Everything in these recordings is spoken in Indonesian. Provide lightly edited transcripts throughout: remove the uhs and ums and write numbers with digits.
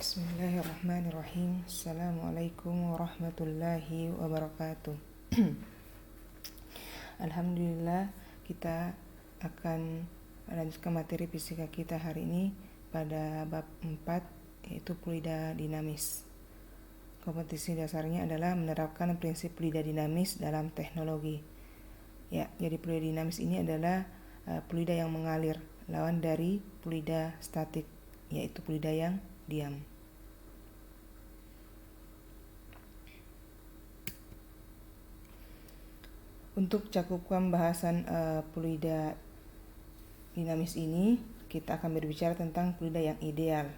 Bismillahirrahmanirrahim. Assalamualaikum warahmatullahi wabarakatuh. Alhamdulillah, kita akan lanjutkan materi fisika kita hari ini pada bab 4, yaitu fluida dinamis. Kompetisi dasarnya adalah menerapkan prinsip fluida dinamis dalam teknologi. Ya, jadi fluida dinamis ini adalah fluida yang mengalir, lawan dari fluida statik, yaitu fluida yang diam. Untuk cakupan bahasan fluida dinamis ini, kita akan berbicara tentang fluida yang ideal.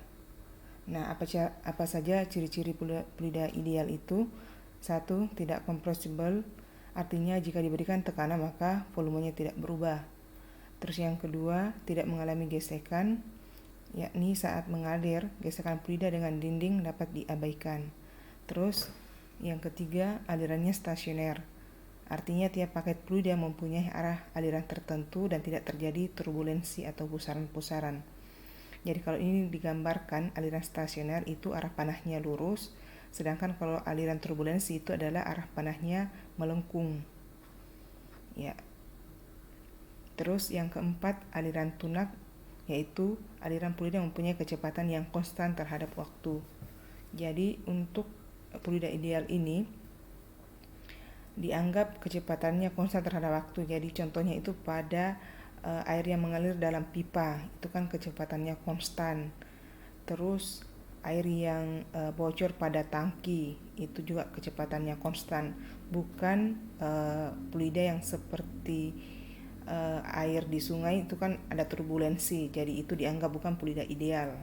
Nah, apa saja ciri-ciri fluida ideal itu? 1. Tidak compressible, artinya jika diberikan tekanan maka volumenya tidak berubah. Terus yang kedua, tidak mengalami gesekan, yakni saat mengalir, gesekan fluida dengan dinding dapat diabaikan. Terus yang ketiga, alirannya stasioner. Artinya tiap paket fluida mempunyai arah aliran tertentu dan tidak terjadi turbulensi atau pusaran-pusaran. Jadi kalau ini digambarkan, aliran stasioner itu arah panahnya lurus, sedangkan kalau aliran turbulensi itu adalah arah panahnya melengkung. Ya. Terus yang keempat, aliran tunak, yaitu aliran fluida mempunyai kecepatan yang konstan terhadap waktu. Jadi untuk fluida ideal ini dianggap kecepatannya konstan terhadap waktu. Jadi contohnya itu pada air yang mengalir dalam pipa, itu kan kecepatannya konstan. Terus air yang bocor pada tangki, itu juga kecepatannya konstan. Bukan fluida yang seperti air di sungai, itu kan ada turbulensi, jadi itu dianggap bukan fluida ideal.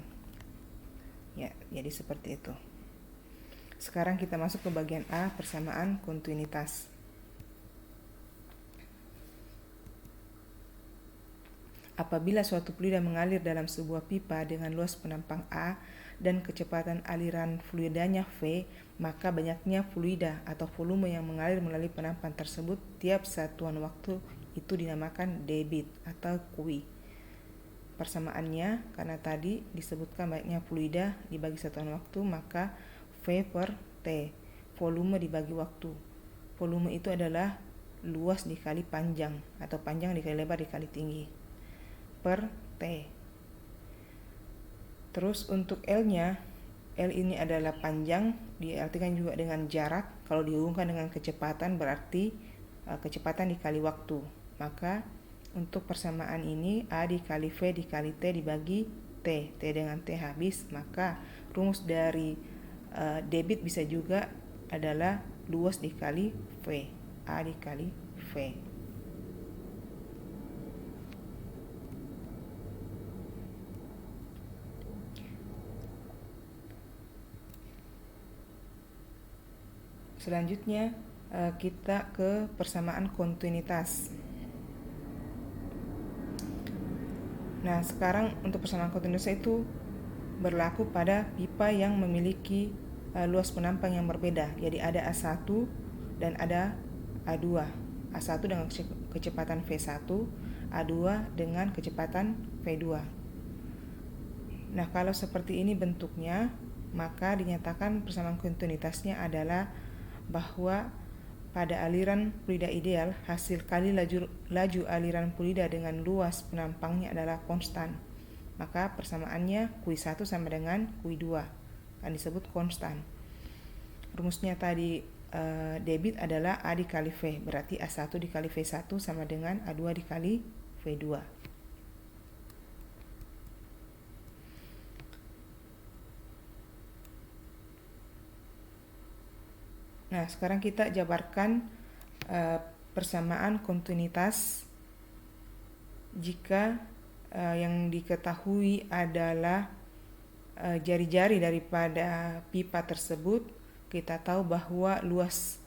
Ya, jadi seperti itu. Sekarang kita masuk ke bagian A, persamaan kontinuitas. Apabila suatu fluida mengalir dalam sebuah pipa dengan luas penampang A dan kecepatan aliran fluidanya V, maka banyaknya fluida atau volume yang mengalir melalui penampang tersebut tiap satuan waktu itu dinamakan debit atau Q. Persamaannya, karena tadi disebutkan banyaknya fluida dibagi satuan waktu, maka V per T, volume dibagi waktu. Volume itu adalah luas dikali panjang, atau panjang dikali lebar dikali tinggi, per T. Terus untuk L-nya, L ini adalah panjang, diartikan juga dengan jarak. Kalau dihubungkan dengan kecepatan berarti kecepatan dikali waktu. Maka untuk persamaan ini A dikali V dikali T dibagi T, T dengan T habis, maka rumus dari debit bisa juga adalah luas dikali V, A dikali V. Selanjutnya kita ke persamaan kontinuitas. Nah, sekarang untuk persamaan kontinuitas itu berlaku pada pipa yang memiliki luas penampang yang berbeda. Jadi ada A1 dan ada A2. A1 dengan kecepatan V1, A2 dengan kecepatan V2. Nah, kalau seperti ini bentuknya, maka dinyatakan persamaan kontinuitasnya adalah bahwa pada aliran fluida ideal, hasil kali laju aliran fluida dengan luas penampangnya adalah konstan. Maka persamaannya Q1 sama dengan Q2, kan disebut konstan. Rumusnya tadi debit adalah A dikali V, berarti A1 dikali V1 sama dengan A2 dikali V2. Nah, sekarang kita jabarkan persamaan kontinuitas jika yang diketahui adalah jari-jari daripada pipa tersebut. Kita tahu bahwa luas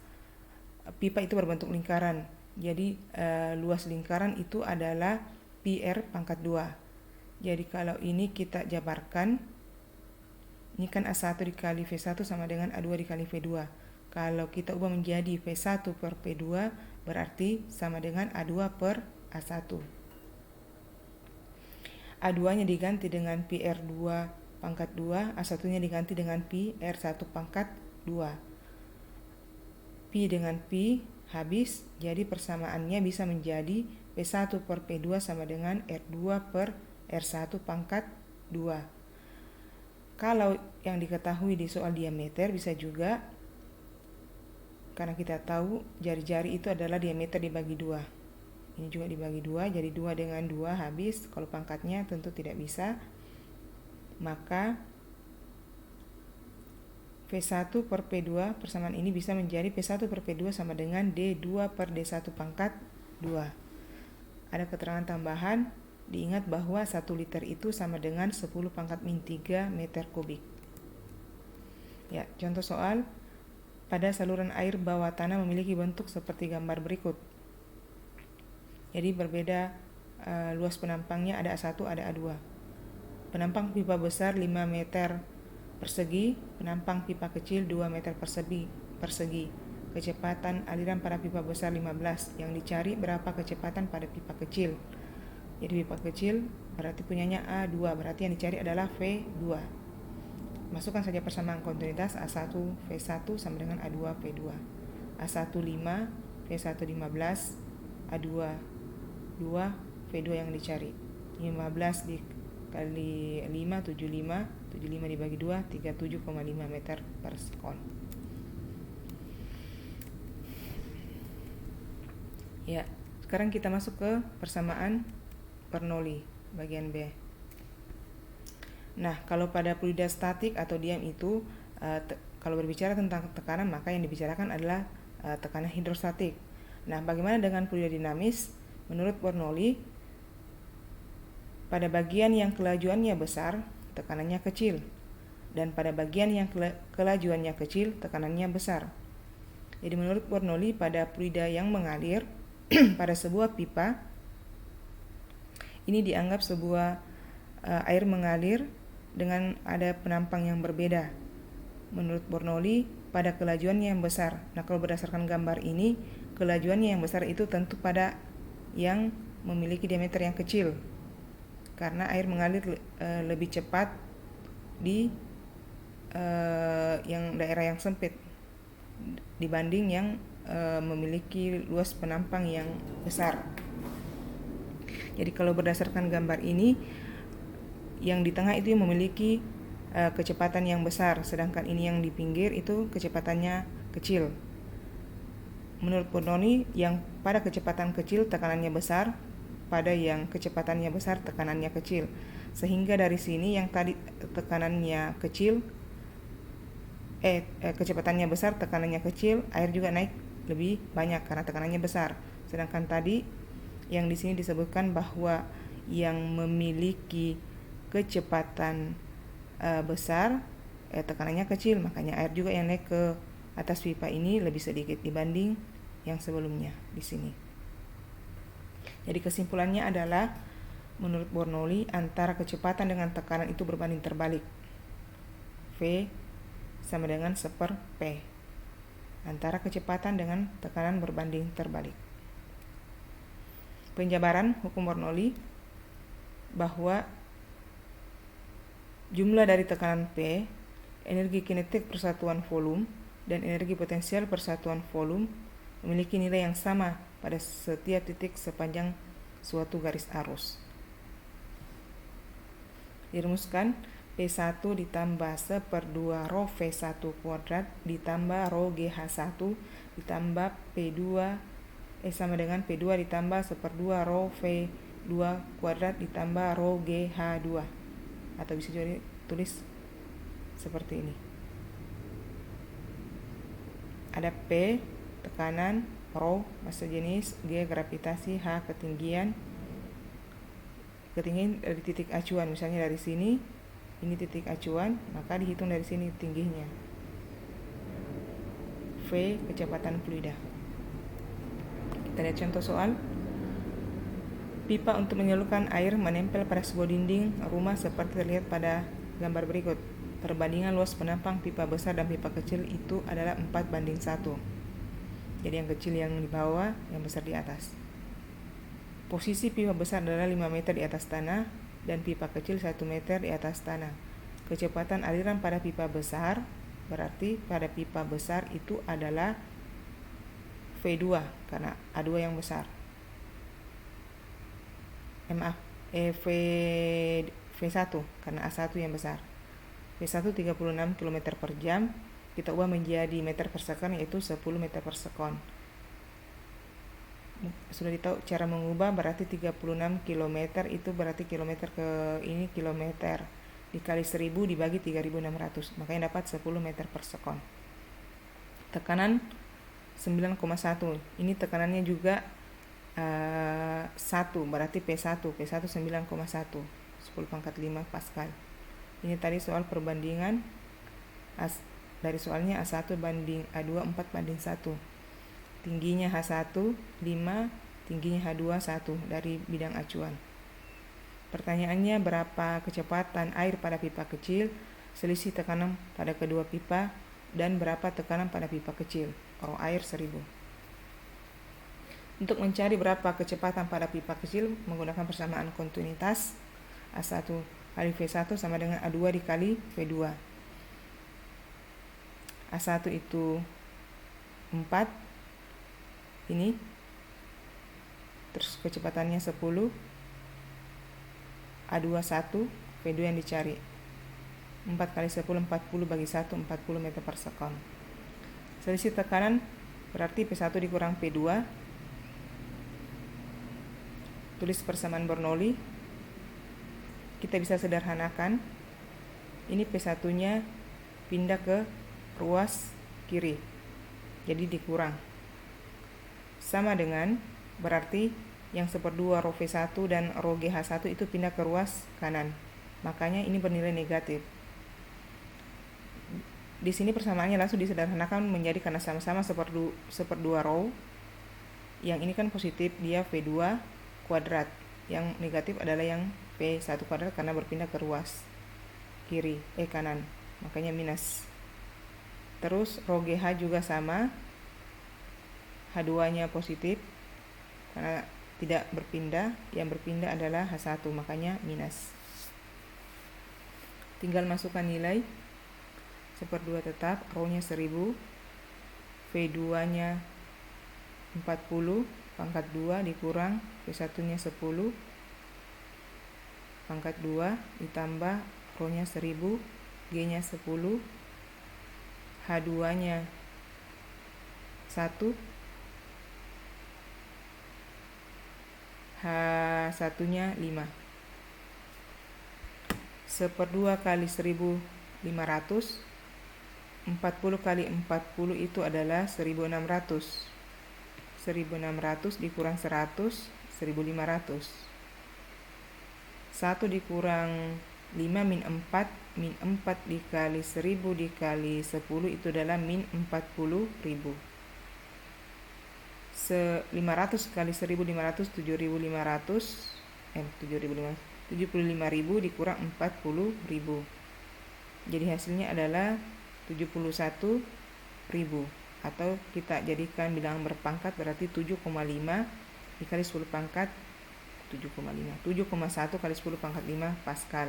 pipa itu berbentuk lingkaran. Jadi luas lingkaran itu adalah PR pangkat 2. Jadi kalau ini kita jabarkan, ini kan A1 dikali V1 sama dengan A2 dikali V2. Kalau kita ubah menjadi V1 per V2 berarti sama dengan A2 per A1. A2 nya diganti dengan PR2 pangkat 2, A1-nya diganti dengan Pi R1 pangkat 2. Pi dengan Pi habis, jadi persamaannya bisa menjadi P1 per P2 sama dengan R2 per R1 pangkat 2. Kalau yang diketahui di soal diameter bisa juga, karena kita tahu jari-jari itu adalah diameter dibagi 2. Ini juga dibagi 2, jadi 2 dengan 2 habis. Kalau pangkatnya tentu tidak bisa. Maka P1 per P2 persamaan ini bisa menjadi P1 per P2 sama dengan D2 per D1 pangkat 2. Ada keterangan tambahan, diingat bahwa 1 liter itu sama dengan 10 pangkat min 3 meter kubik. Ya, contoh soal. Pada saluran air bawah tanah memiliki bentuk seperti gambar berikut. Jadi berbeda luas penampangnya, ada A1, ada A2. Penampang pipa besar 5 meter persegi, penampang pipa kecil 2 meter persegi. Kecepatan aliran pada pipa besar 15. Yang dicari berapa kecepatan pada pipa kecil. Jadi pipa kecil berarti punyanya A2, berarti yang dicari adalah V2. Masukkan saja persamaan kontinuitas A1 V1 sama dengan A2 V2. A1 5, V1 15, A2 2, V2 yang dicari. 15 dikali 5, 75, 75 dibagi 2, 37,5 meter per sekon. Ya, sekarang kita masuk ke persamaan Bernoulli bagian B. Nah, kalau pada fluida statik atau diam itu, kalau berbicara tentang tekanan, maka yang dibicarakan adalah tekanan hidrostatik. Nah, bagaimana dengan fluida dinamis? Menurut Bernoulli, pada bagian yang kelajuannya besar, tekanannya kecil. Dan pada bagian yang kelajuannya kecil, tekanannya besar. Jadi menurut Bernoulli, pada fluida yang mengalir pada sebuah pipa, ini dianggap sebuah air mengalir dengan ada penampang yang berbeda. Menurut Bernoulli, pada kelajuannya yang besar. Nah, kalau berdasarkan gambar ini, kelajuannya yang besar itu tentu pada yang memiliki diameter yang kecil, karena air mengalir lebih cepat di yang daerah yang sempit dibanding yang memiliki luas penampang yang besar. Jadi kalau berdasarkan gambar ini, yang di tengah itu yang memiliki kecepatan yang besar, sedangkan ini yang di pinggir itu kecepatannya kecil. Menurut Bernoulli, yang pada kecepatan kecil tekanannya besar, pada yang kecepatannya besar tekanannya kecil. Sehingga dari sini yang tadi tekanannya kecil, kecepatannya besar, tekanannya kecil, air juga naik lebih banyak karena tekanannya besar. Sedangkan tadi yang di sini disebutkan bahwa yang memiliki kecepatan besar, tekanannya kecil, makanya air juga yang naik ke atas pipa ini lebih sedikit dibanding yang sebelumnya di sini. Jadi kesimpulannya adalah menurut Bernoulli, antara kecepatan dengan tekanan itu berbanding terbalik. V sama dengan 1/P. Antara kecepatan dengan tekanan berbanding terbalik. Penjabaran hukum Bernoulli bahwa jumlah dari tekanan P, energi kinetik persatuan volume, dan energi potensial persatuan volume memiliki nilai yang sama pada setiap titik sepanjang suatu garis arus. Dirumuskan, P1 ditambah 1/2 rho V1 kuadrat ditambah rho GH1 ditambah P2 sama dengan P2 ditambah 1/2 rho V2 kuadrat ditambah rho GH2. Atau bisa juga ditulis seperti ini. Ada P tekanan, rho massa jenis, G gravitasi, H ketinggian dari titik acuan. Misalnya dari sini, ini titik acuan, maka dihitung dari sini tingginya. V kecepatan fluida. Kita lihat contoh soal. Pipa untuk menyalurkan air menempel pada sebuah dinding rumah seperti terlihat pada gambar berikut. Perbandingan luas penampang pipa besar dan pipa kecil itu adalah 4:1. Jadi yang kecil yang di bawah, yang besar di atas. Posisi pipa besar adalah 5 meter di atas tanah dan pipa kecil 1 meter di atas tanah. kecepatan aliran pada pipa besar, berarti pada pipa besar itu adalah V2 karena A2 yang besar. V1 karena A1 yang besar. V1 36 km per jam, kita ubah menjadi meter per sekon, yaitu 10 meter per sekon. Sudah ditahu cara mengubah, berarti 36 km itu berarti kilometer ke ini kilometer dikali 1000 dibagi 3600, makanya dapat 10 meter per sekon. Tekanan 9,1, ini tekanannya juga 1, berarti P1 9,1, 10⁵ Pascal. Ini tadi soal perbandingan dari soalnya A1 banding A2 4:1. Tingginya H1 5, tingginya H2 1 dari bidang acuan. Pertanyaannya, berapa kecepatan air pada pipa kecil, selisih tekanan pada kedua pipa, dan berapa tekanan pada pipa kecil, row air 1000. Untuk mencari berapa kecepatan pada pipa kecil menggunakan persamaan kontinuitas, A1 kali V1 sama dengan A2 dikali V2. A1 itu 4, ini terus kecepatannya 10, A2 1, V2 yang dicari 4 kali 10 40 bagi 1 40 meter per sekon. Selisih tekanan berarti P1 dikurang P2, tulis persamaan Bernoulli. Kita bisa sederhanakan, ini P1 nya pindah ke ruas kiri, jadi dikurang, sama dengan berarti yang 1/2 rho V1 dan rho GH1 itu pindah ke ruas kanan, makanya ini bernilai negatif. Di sini persamaannya langsung disederhanakan menjadi karena sama-sama 1/2 rho, yang ini kan positif, dia V2 kuadrat, yang negatif adalah yang P1 kuadrat karena berpindah ke ruas kiri kanan, makanya minus. Terus rho GH juga sama, H2 nya positif karena tidak berpindah, yang berpindah adalah H1, makanya minus. Tinggal masukkan nilai, 1/2 tetap, rho nya 1000, V2 nya 40 pangkat 2 dikurang V1 nya 10 pangkat 2 ditambah rho nya 1000, G nya 10, H2 nya 1, H1 nya 5. 1/2 kali 1500, 40 kali 40 itu adalah 1600. 1600 dikurang 100, 1500. 1 dikurang 5 min 4, min 4 dikali 1000 dikali 10 itu adalah min 40.000. 500 kali 1500 75.000 dikurang 40.000. Jadi hasilnya adalah 71.000, atau kita jadikan bilangan berpangkat berarti 7,5 dikali 10 pangkat 7,1 kali 10 pangkat 5 Pascal.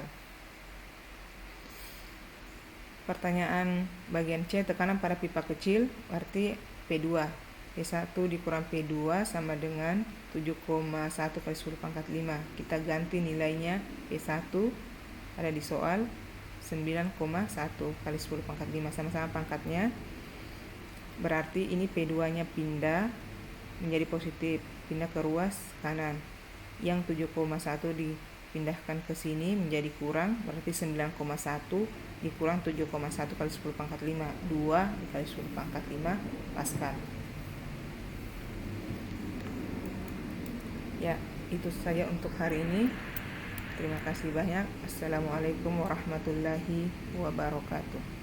Pertanyaan bagian C, tekanan pada pipa kecil berarti P2. P1 dikurang P2 sama dengan 7,1 kali 10 pangkat 5. Kita ganti nilainya, P1 ada di soal 9,1 kali 10 pangkat 5, sama-sama pangkatnya. Berarti ini P2 nya pindah menjadi positif, pindah ke ruas kanan. Yang 7,1 dipindahkan ke sini menjadi kurang, berarti 9,1 dikurang 7,1 kali 10 pangkat 5, 2 dikali 10 pangkat 5 Pascal. Ya, itu saja untuk hari ini. Terima kasih banyak. Assalamualaikum warahmatullahi wabarakatuh.